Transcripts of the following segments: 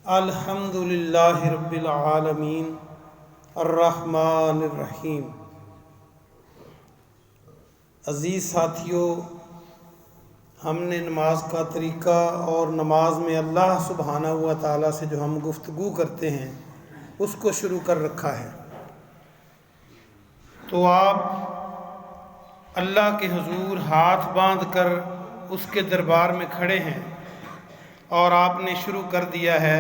الحمد للہ رب العالمین الرحمن الرحیم۔ عزیز ساتھیو، ہم نے نماز کا طریقہ اور نماز میں اللہ سبحانہ و تعالیٰ سے جو ہم گفتگو کرتے ہیں اس کو شروع کر رکھا ہے۔ تو آپ اللہ کے حضور ہاتھ باندھ کر اس کے دربار میں کھڑے ہیں اور آپ نے شروع کر دیا ہے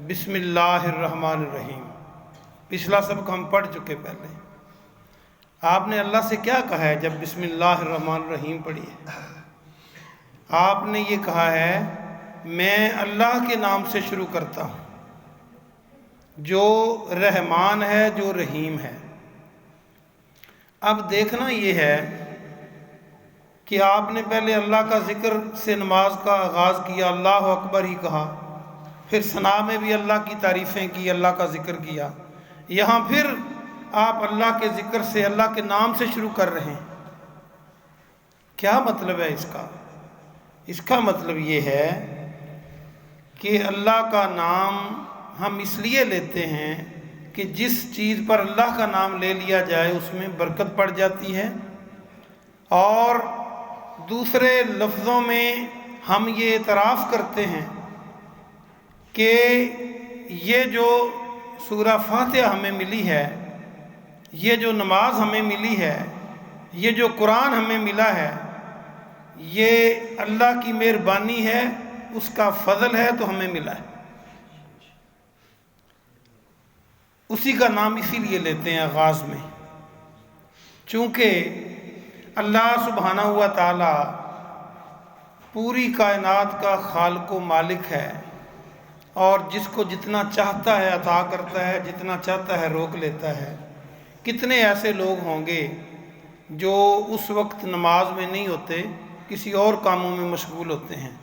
بسم اللہ الرحمن الرحیم۔ پچھلا سبق ہم پڑھ چکے پہلے۔ آپ نے اللہ سے کیا کہا ہے جب بسم اللہ الرحمن الرحیم پڑھی ہے؟ آپ نے یہ کہا ہے میں اللہ کے نام سے شروع کرتا ہوں جو رحمان ہے، جو رحیم ہے۔ اب دیکھنا یہ ہے کہ آپ نے پہلے اللہ کا ذکر سے نماز کا آغاز کیا، اللہ اکبر ہی کہا، پھر ثنا میں بھی اللہ کی تعریفیں کی، اللہ کا ذکر کیا، یہاں پھر آپ اللہ کے ذکر سے، اللہ کے نام سے شروع کر رہے ہیں۔ کیا مطلب ہے اس کا؟ اس کا مطلب یہ ہے کہ اللہ کا نام ہم اس لیے لیتے ہیں کہ جس چیز پر اللہ کا نام لے لیا جائے اس میں برکت پڑ جاتی ہے، اور دوسرے لفظوں میں ہم یہ اعتراف کرتے ہیں کہ یہ جو سورہ فاتحہ ہمیں ملی ہے، یہ جو نماز ہمیں ملی ہے، یہ جو قرآن ہمیں ملا ہے، یہ اللہ کی مہربانی ہے، اس کا فضل ہے تو ہمیں ملا ہے۔ اسی کا نام اسی لیے لیتے ہیں آغاز میں، چونکہ اللہ سبحانہ و تعالی پوری کائنات کا خالق و مالک ہے، اور جس کو جتنا چاہتا ہے عطا کرتا ہے، جتنا چاہتا ہے روک لیتا ہے۔ کتنے ایسے لوگ ہوں گے جو اس وقت نماز میں نہیں ہوتے، کسی اور کاموں میں مشغول ہوتے ہیں،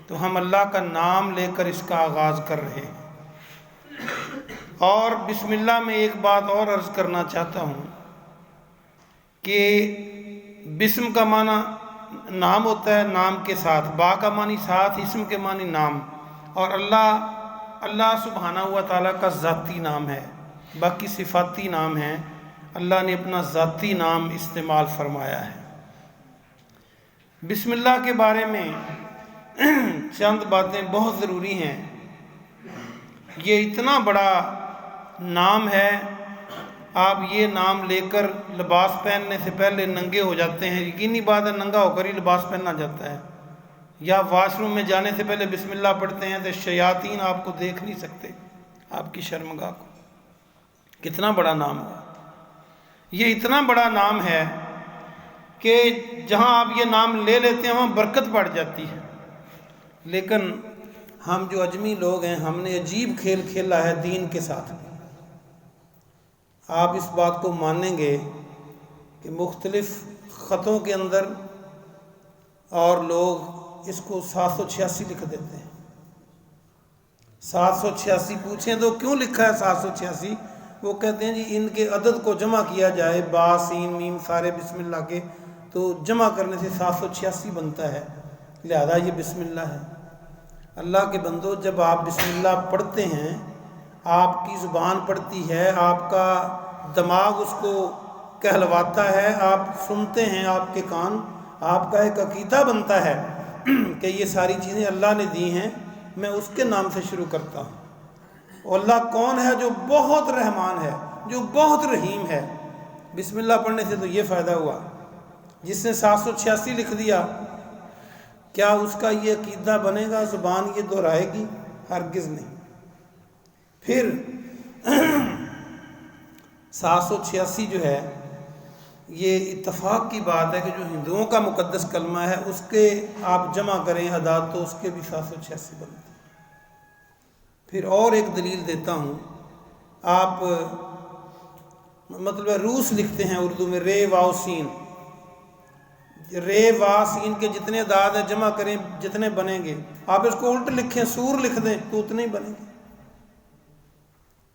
تو ہم اللہ کا نام لے کر اس کا آغاز کر رہے ہیں۔ اور بسم اللہ میں ایک بات اور عرض کرنا چاہتا ہوں کہ بسم کا معنی نام ہوتا ہے، نام کے ساتھ، با کا معنی ساتھ، اسم کے معنی نام، اور اللہ سبحانہ و تعالیٰ کا ذاتی نام ہے، باقی صفاتی نام ہے۔ اللہ نے اپنا ذاتی نام استعمال فرمایا ہے۔ بسم اللہ کے بارے میں چند باتیں بہت ضروری ہیں۔ یہ اتنا بڑا نام ہے، آپ یہ نام لے کر لباس پہننے سے پہلے ننگے ہو جاتے ہیں، یقینی بات ہے ننگا ہو کر ہی لباس پہننا جاتا ہے، یا واش روم میں جانے سے پہلے بسم اللہ پڑھتے ہیں تو شیاطین آپ کو دیکھ نہیں سکتے، آپ کی شرمگاہ کو۔ کتنا بڑا نام ہے یہ، اتنا بڑا نام ہے کہ جہاں آپ یہ نام لے لیتے ہیں وہاں برکت بڑھ جاتی ہے۔ لیکن ہم جو اجمی لوگ ہیں، ہم نے عجیب کھیل کھیلا ہے دین کے ساتھ۔ آپ اس بات کو مانیں گے کہ مختلف خطوں کے اندر اور لوگ اس کو 786 لکھ دیتے ہیں۔ 786 پوچھیں تو کیوں لکھا ہے 786؟ وہ کہتے ہیں جی ان کے عدد کو جمع کیا جائے، با سین میم سارے بسم اللہ کے، تو جمع کرنے سے 786 بنتا ہے، لہذا یہ بسم اللہ ہے۔ اللہ کے بندو، جب آپ بسم اللہ پڑھتے ہیں، آپ کی زبان پڑھتی ہے، آپ کا دماغ اس کو کہلواتا ہے، آپ سنتے ہیں، آپ کے کان، آپ کا ایک عقیدہ بنتا ہے کہ یہ ساری چیزیں اللہ نے دی ہیں، میں اس کے نام سے شروع کرتا ہوں۔ اور اللہ کون ہے؟ جو بہت رحمان ہے، جو بہت رحیم ہے۔ بسم اللہ پڑھنے سے تو یہ فائدہ ہوا۔ جس نے 786 لکھ دیا، کیا اس کا یہ عقیدہ بنے گا، زبان یہ دہرائے گی؟ ہرگز نہیں۔ پھر 786 جو ہے یہ اتفاق کی بات ہے کہ جو ہندوؤں کا مقدس کلمہ ہے اس کے آپ جمع کریں اعداد تو اس کے بھی 786 بنتے ہیں۔ پھر اور ایک دلیل دیتا ہوں، آپ مطلب روس لکھتے ہیں اردو میں، رے واو سین، رے وا سین کے جتنے اعداد ہیں جمع کریں جتنے بنیں گے، آپ اس کو الٹ لکھیں، سور لکھ دیں تو اتنے ہی بنیں گے۔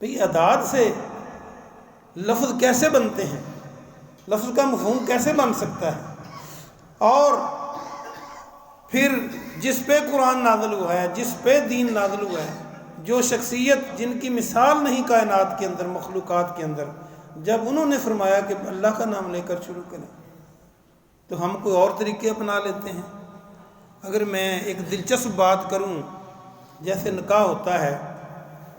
بھئی اعداد سے لفظ کیسے بنتے ہیں؟ لفظ کا مفہوم کیسے بن سکتا ہے؟ اور پھر جس پہ قرآن نازل ہوا ہے، جس پہ دین نازل ہوا ہے، جو شخصیت جن کی مثال نہیں کائنات کے اندر، مخلوقات کے اندر، جب انہوں نے فرمایا کہ اللہ کا نام لے کر شروع کریں تو ہم کوئی اور طریقے اپنا لیتے ہیں۔ اگر میں ایک دلچسپ بات کروں، جیسے نکاح ہوتا ہے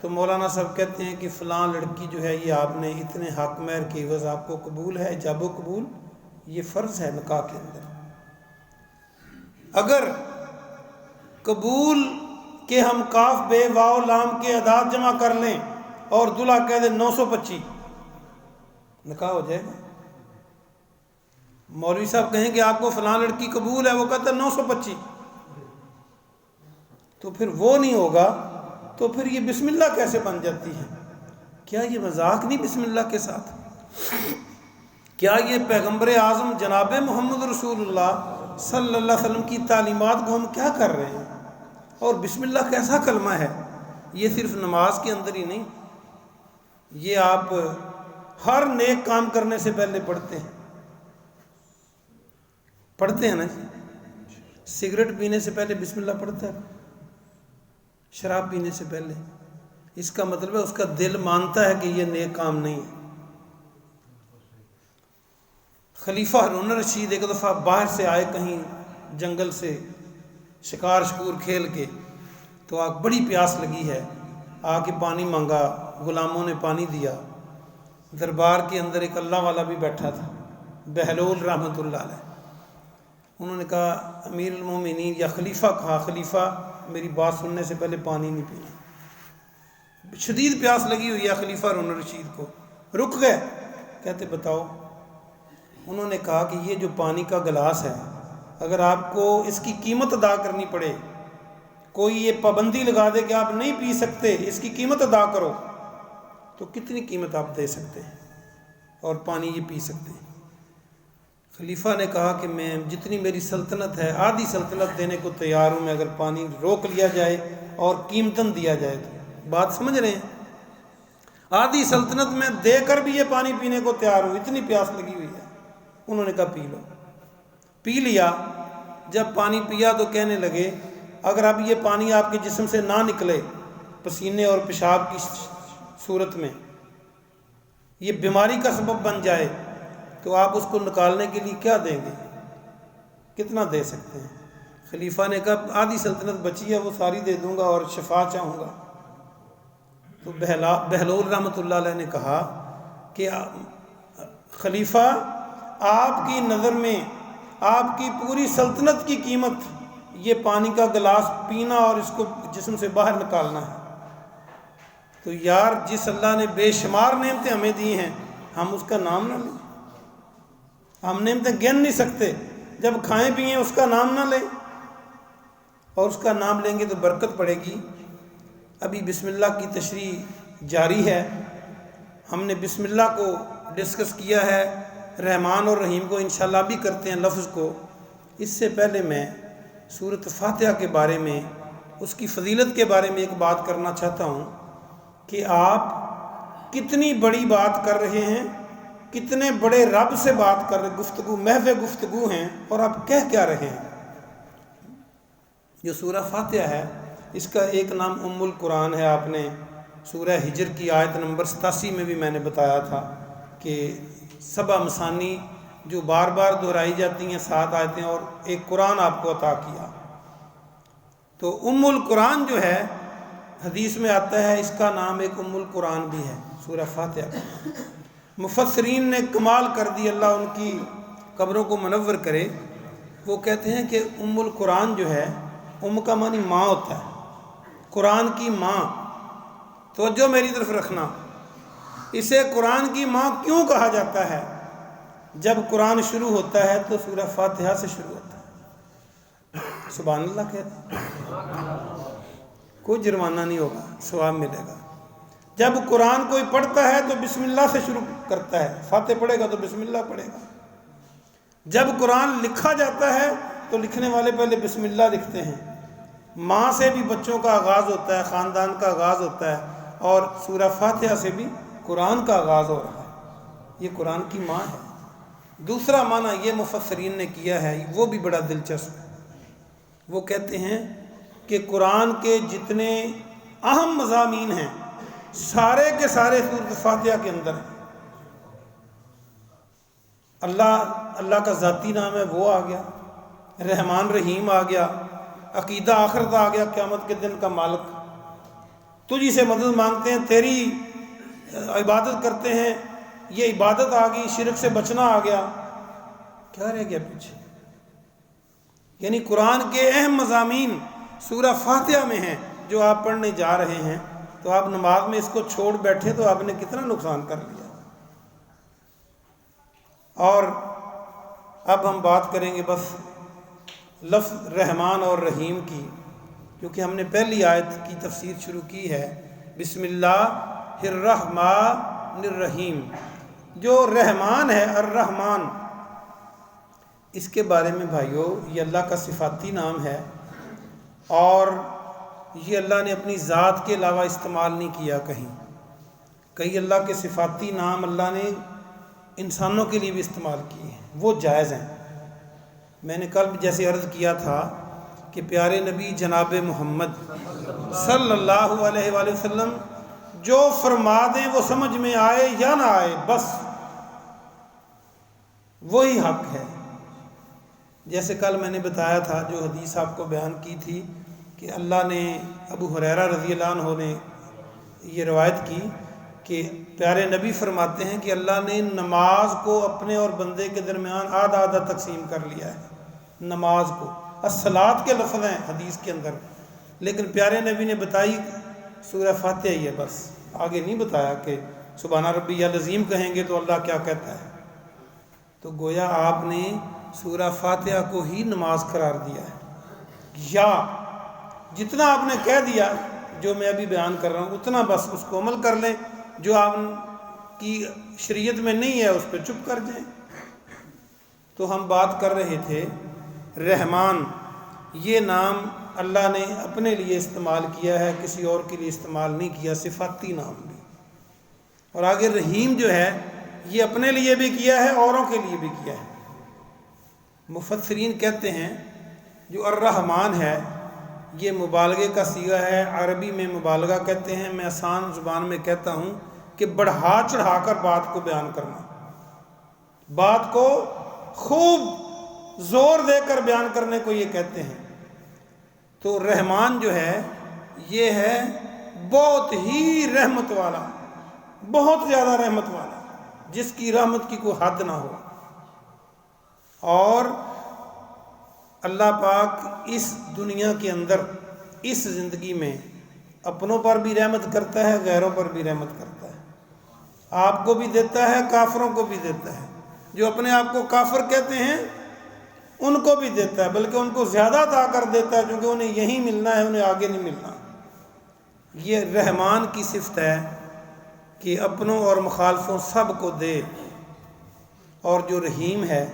تو مولانا صاحب کہتے ہیں کہ فلاں لڑکی جو ہے یہ آپ نے اتنے حق مہر کی عوض آپ کو قبول ہے، ایجاب و قبول یہ فرض ہے نکاح کے اندر۔ اگر قبول کے ہم کاف بے واو لام کے اعداد جمع کر لیں اور دلہا کہہ دے 925، نکاح ہو جائے گا۔ مولوی صاحب کہیں کہ آپ کو فلاں لڑکی قبول ہے، وہ کہتا ہے 925، تو پھر وہ نہیں ہوگا، تو پھر یہ بسم اللہ کیسے بن جاتی ہے؟ کیا یہ مذاق نہیں بسم اللہ کے ساتھ؟ کیا یہ پیغمبر اعظم جناب محمد رسول اللہ صلی اللہ علیہ وسلم کی تعلیمات کو ہم کیا کر رہے ہیں؟ اور بسم اللہ کیسا کلمہ ہے؟ یہ صرف نماز کے اندر ہی نہیں، یہ آپ ہر نیک کام کرنے سے پہلے پڑھتے ہیں نا جی۔ سگریٹ پینے سے پہلے بسم اللہ پڑھتا ہے، شراب پینے سے پہلے، اس کا مطلب ہے اس کا دل مانتا ہے کہ یہ نیک کام نہیں ہے۔ خلیفہ ہارون الرشید ایک دفعہ باہر سے آئے کہیں جنگل سے شکار شکور کھیل کے، تو آگ بڑی پیاس لگی ہے، آ کے پانی مانگا، غلاموں نے پانی دیا۔ دربار کے اندر ایک اللہ والا بھی بیٹھا تھا، بہلول رحمۃ اللہ علیہ، انہوں نے کہا امیر المومنین یا خلیفہ، کہا خلیفہ میری بات سننے سے پہلے پانی نہیں پینا، شدید پیاس لگی ہوئی ہے خلیفہ ہارون الرشید کو۔ رک گئے، کہتے بتاؤ۔ انہوں نے کہا کہ یہ جو پانی کا گلاس ہے، اگر آپ کو اس کی قیمت ادا کرنی پڑے، کوئی یہ پابندی لگا دے کہ آپ نہیں پی سکتے، اس کی قیمت ادا کرو، تو کتنی قیمت آپ دے سکتے ہیں اور پانی یہ پی سکتے ہیں؟ خلیفہ نے کہا کہ میں جتنی میری سلطنت ہے آدھی سلطنت دینے کو تیار ہوں میں، اگر پانی روک لیا جائے اور قیمتاً دیا جائے تو۔ بات سمجھ رہے ہیں؟ آدھی سلطنت میں دے کر بھی یہ پانی پینے کو تیار ہوں، اتنی پیاس لگی ہوئی ہے۔ انہوں نے کہا پی لو، پی لیا۔ جب پانی پیا تو کہنے لگے اگر اب یہ پانی آپ کے جسم سے نہ نکلے پسینے اور پیشاب کی صورت میں، یہ بیماری کا سبب بن جائے، تو آپ اس کو نکالنے کے لیے کیا دیں گے؟ کتنا دے سکتے ہیں؟ خلیفہ نے کہا آدھی سلطنت بچی ہے وہ ساری دے دوں گا اور شفا چاہوں گا۔ تو بہلول رحمۃ اللہ علیہ نے کہا کہ خلیفہ آپ کی نظر میں آپ کی پوری سلطنت کی قیمت یہ پانی کا گلاس پینا اور اس کو جسم سے باہر نکالنا ہے۔ تو یار جس اللہ نے بے شمار نعمتیں ہمیں دی ہیں، ہم اس کا نام نہ لیں؟ ہم نعمتیں گن نہیں سکتے، جب کھائیں پئیں اس کا نام نہ لیں، اور اس کا نام لیں گے تو برکت پڑے گی۔ ابھی بسم اللہ کی تشریح جاری ہے، ہم نے بسم اللہ کو ڈسکس کیا ہے، رحمان اور رحیم کو انشاءاللہ بھی کرتے ہیں لفظ کو۔ اس سے پہلے میں سورۃ فاتحہ کے بارے میں، اس کی فضیلت کے بارے میں ایک بات کرنا چاہتا ہوں کہ آپ کتنی بڑی بات کر رہے ہیں، کتنے بڑے رب سے بات کر رہے، گفتگو محض گفتگو ہیں، اور آپ کہہ کیا رہے ہیں؟ جو سورہ فاتحہ ہے اس کا ایک نام ام القرآن ہے۔ آپ نے سورہ ہجر کی آیت نمبر 87 میں بھی میں نے بتایا تھا کہ 7 مثانی جو بار بار دہرائی جاتی ہیں 7 آیتیں، اور ایک قرآن آپ کو عطا کیا۔ تو ام القرآن جو ہے حدیث میں آتا ہے، اس کا نام ایک ام القرآن بھی ہے سورہ فاتحہ کا۔ مفسرین نے کمال کر دی، اللہ ان کی قبروں کو منور کرے، وہ کہتے ہیں کہ ام القرآن جو ہے، ام کا معنی ماں ہوتا ہے، قرآن کی ماں۔ توجہ میری طرف رکھنا، اسے قرآن کی ماں کیوں کہا جاتا ہے؟ جب قرآن شروع ہوتا ہے تو سورہ فاتحہ سے شروع ہوتا ہے۔ سبحان اللہ کہتے ہیں، کوئی جرمانہ نہیں ہوگا، ثواب ملے گا۔ جب قرآن کوئی پڑھتا ہے تو بسم اللہ سے شروع کرتا ہے، فاتح پڑھے گا تو بسم اللہ پڑھے گا۔ جب قرآن لکھا جاتا ہے تو لکھنے والے پہلے بسم اللہ لکھتے ہیں۔ ماں سے بھی بچوں کا آغاز ہوتا ہے، خاندان کا آغاز ہوتا ہے، اور سورہ فاتحہ سے بھی قرآن کا آغاز ہو رہا ہے، یہ قرآن کی ماں ہے۔ دوسرا معنی یہ مفسرین نے کیا ہے، وہ بھی بڑا دلچسپ ہے۔ وہ کہتے ہیں کہ قرآن کے جتنے اہم مضامین ہیں، سارے کے سارے سورۃ فاتحہ کے اندر ہیں۔ اللہ کا ذاتی نام ہے وہ آ گیا، رحمان رحیم آ گیا، عقیدہ آخرت آ گیا، قیامت کے دن کا مالک، تجھی سے مدد مانگتے ہیں، تیری عبادت کرتے ہیں، یہ عبادت آ گئی، شرک سے بچنا آ گیا، کیا رہ گیا پیچھے؟ یعنی قرآن کے اہم مضامین سورہ فاتحہ میں ہیں جو آپ پڑھنے جا رہے ہیں، تو آپ نماز میں اس کو چھوڑ بیٹھے تو آپ نے کتنا نقصان کر لیا۔ اور اب ہم بات کریں گے بس لفظ رحمان اور رحیم کی، کیونکہ ہم نے پہلی آیت کی تفسیر شروع کی ہے، بسم اللہ الرحمن الرحیم۔ جو رحمان ہے الرحمان، اس کے بارے میں بھائیو یہ اللہ کا صفاتی نام ہے، اور یہ اللہ نے اپنی ذات کے علاوہ استعمال نہیں کیا کہیں۔ کئی اللہ کے صفاتی نام اللہ نے انسانوں کے لیے بھی استعمال کیے ہیں، وہ جائز ہیں۔ میں نے کل جیسے عرض کیا تھا کہ پیارے نبی جناب محمد صلی اللہ علیہ وآلہ وسلم جو فرما دیں وہ سمجھ میں آئے یا نہ آئے، بس وہی حق ہے۔ جیسے کل میں نے بتایا تھا، جو حدیث آپ کو بیان کی تھی، کہ اللہ نے ابو ہریرہ رضی اللہ عنہ نے یہ روایت کی کہ پیارے نبی فرماتے ہیں کہ اللہ نے نماز کو اپنے اور بندے کے درمیان آدھا آدھا تقسیم کر لیا ہے۔ نماز کو الصلاۃ کے لفظ ہیں حدیث کے اندر، لیکن پیارے نبی نے بتائی سورہ فاتحہ ہی ہے، بس آگے نہیں بتایا کہ سبحان ربی العظیم کہیں گے تو اللہ کیا کہتا ہے۔ تو گویا آپ نے سورہ فاتحہ کو ہی نماز قرار دیا ہے، یا جتنا آپ نے کہہ دیا جو میں ابھی بیان کر رہا ہوں اتنا بس اس کو عمل کر لیں، جو آپ کی شریعت میں نہیں ہے اس پہ چپ کر جائیں۔ تو ہم بات کر رہے تھے رحمان، یہ نام اللہ نے اپنے لیے استعمال کیا ہے، کسی اور کے لیے استعمال نہیں کیا، صفاتی نام بھی۔ اور آگے رحیم جو ہے یہ اپنے لیے بھی کیا ہے، اوروں کے لیے بھی کیا ہے۔ مفسرین کہتے ہیں جو الرحمن ہے یہ مبالغے کا صیغہ ہے، عربی میں مبالغہ کہتے ہیں، میں آسان زبان میں کہتا ہوں کہ بڑھا چڑھا کر بات کو بیان کرنا، بات کو خوب زور دے کر بیان کرنے کو یہ کہتے ہیں۔ تو رحمان جو ہے یہ ہے بہت ہی رحمت والا، بہت زیادہ رحمت والا، جس کی رحمت کی کوئی حد نہ ہو۔ اور اللہ پاک اس دنیا کے اندر اس زندگی میں اپنوں پر بھی رحمت کرتا ہے، غیروں پر بھی رحمت کرتا ہے، آپ کو بھی دیتا ہے، کافروں کو بھی دیتا ہے۔ جو اپنے آپ کو کافر کہتے ہیں ان کو بھی دیتا ہے، بلکہ ان کو زیادہ عطا کر دیتا ہے، کیونکہ انہیں یہی ملنا ہے، انہیں آگے نہیں ملنا۔ یہ رحمان کی صفت ہے کہ اپنوں اور مخالفوں سب کو دے۔ اور جو رحیم ہے،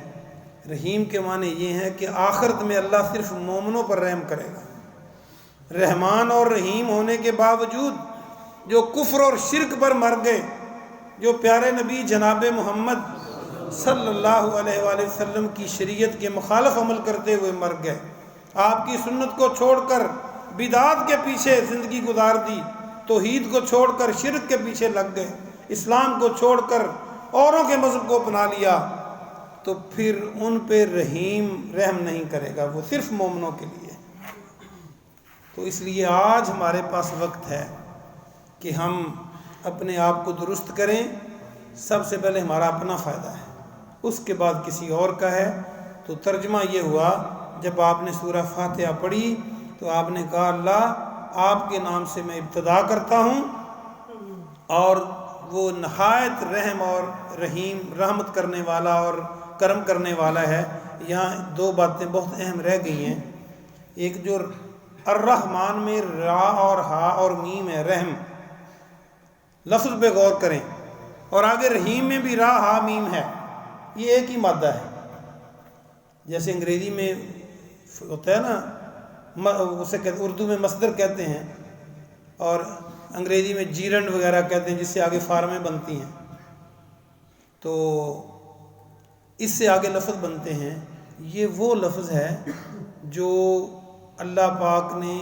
رحیم کے معنی یہ ہے کہ آخرت میں اللہ صرف مومنوں پر رحم کرے گا۔ رحمان اور رحیم ہونے کے باوجود جو کفر اور شرک پر مر گئے، جو پیارے نبی جناب محمد صلی اللہ علیہ وآلہ وسلم کی شریعت کے مخالف عمل کرتے ہوئے مر گئے، آپ کی سنت کو چھوڑ کر بدعات کے پیچھے زندگی گزار دی، توحید کو چھوڑ کر شرک کے پیچھے لگ گئے، اسلام کو چھوڑ کر اوروں کے مذہب کو اپنا لیا، تو پھر ان پہ رحیم رحم نہیں کرے گا، وہ صرف مومنوں کے لیے۔ تو اس لیے آج ہمارے پاس وقت ہے کہ ہم اپنے آپ کو درست کریں۔ سب سے پہلے ہمارا اپنا فائدہ ہے، اس کے بعد کسی اور کا ہے۔ تو ترجمہ یہ ہوا، جب آپ نے سورہ فاتحہ پڑھی تو آپ نے کہا اللہ آپ کے نام سے میں ابتدا کرتا ہوں، اور وہ نہایت رحم اور رحیم، رحمت کرنے والا اور کرم کرنے والا ہے۔ یہاں دو باتیں بہت اہم رہ گئی ہیں۔ ایک جو الرحمن میں را اور ہا اور میم ہے، رحم لفظ پہ غور کریں، اور آگے رحیم میں بھی را ہا میم ہے، یہ ایک ہی مادہ ہے۔ جیسے انگریزی میں ہوتا ہے نا، اسے اردو میں مصدر کہتے ہیں، اور انگریزی میں جیرنڈ وغیرہ کہتے ہیں، جس سے آگے فارمیں بنتی ہیں، تو اس سے آگے لفظ بنتے ہیں۔ یہ وہ لفظ ہے جو اللہ پاک نے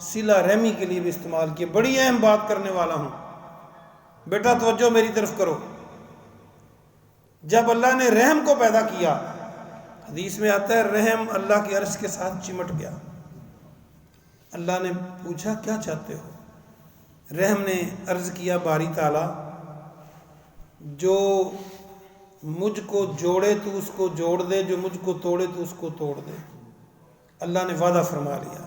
صلہ رحمی کے لیے بھی استعمال کیا۔ بڑی اہم بات کرنے والا ہوں، بیٹا توجہ میری طرف کرو۔ جب اللہ نے رحم کو پیدا کیا، حدیث میں آتا ہے رحم اللہ کی عرش کے ساتھ چمٹ گیا۔ اللہ نے پوچھا کیا چاہتے ہو؟ رحم نے عرض کیا باری تعالی جو مجھ کو جوڑے تو اس کو جوڑ دے، جو مجھ کو توڑے تو اس کو توڑ دے۔ اللہ نے وعدہ فرما لیا۔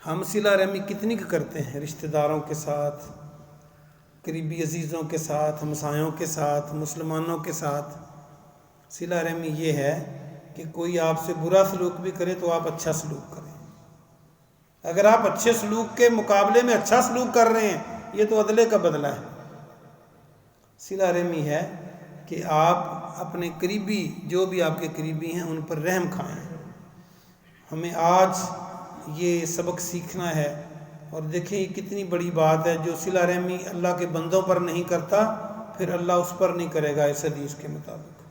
ہم صلہ رحمی کتنی کرتے ہیں؟ رشتہ داروں کے ساتھ، قریبی عزیزوں کے ساتھ، ہمسایوں کے ساتھ، مسلمانوں کے ساتھ۔ صلہ رحمی یہ ہے کہ کوئی آپ سے برا سلوک بھی کرے تو آپ اچھا سلوک کریں۔ اگر آپ اچھے سلوک کے مقابلے میں اچھا سلوک کر رہے ہیں، یہ تو عدلے کا بدلہ ہے۔ صلہ رحمی ہے کہ آپ اپنے قریبی، جو بھی آپ کے قریبی ہیں، ان پر رحم کھائیں۔ ہمیں آج یہ سبق سیکھنا ہے، اور دیکھیں یہ کتنی بڑی بات ہے۔ جو صلہ رحمی اللہ کے بندوں پر نہیں کرتا، پھر اللہ اس پر نہیں کرے گا، اس حدیث کے مطابق۔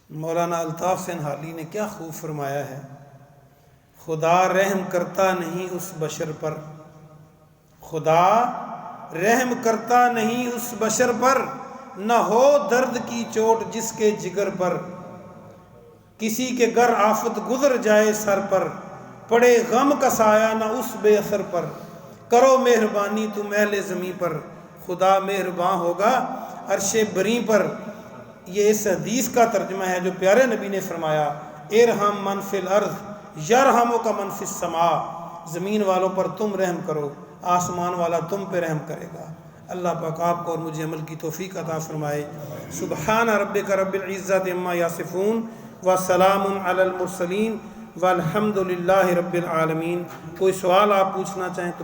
مولانا الطاف حسین حالی نے کیا خوب فرمایا ہے، خدا رحم کرتا نہیں اس بشر پر، خدا رحم کرتا نہیں اس بشر پر، نہ ہو درد کی چوٹ جس کے جگر پر، کسی کے گر آفت گزر جائے سر پر، پڑے غم کا سایہ نہ اس بے اثر پر، کرو مہربانی تم اہل زمیں پر، خدا مہرباں ہوگا عرش بری پر۔ یہ اس حدیث کا ترجمہ ہے جو پیارے نبی نے فرمایا، ارحم من فی الارض یرحمک من فی السماء، زمین والوں پر تم رحم کرو، آسمان والا تم پہ رحم کرے گا۔ اللہ پاک آپ کو اور مجھے عمل کی توفیق عطا فرمائے۔ سبحان ربک رب العزت عما یصفون وسلام علی المرسلین والحمد للہ رب العالمین۔ کوئی سوال آپ پوچھنا چاہیں تو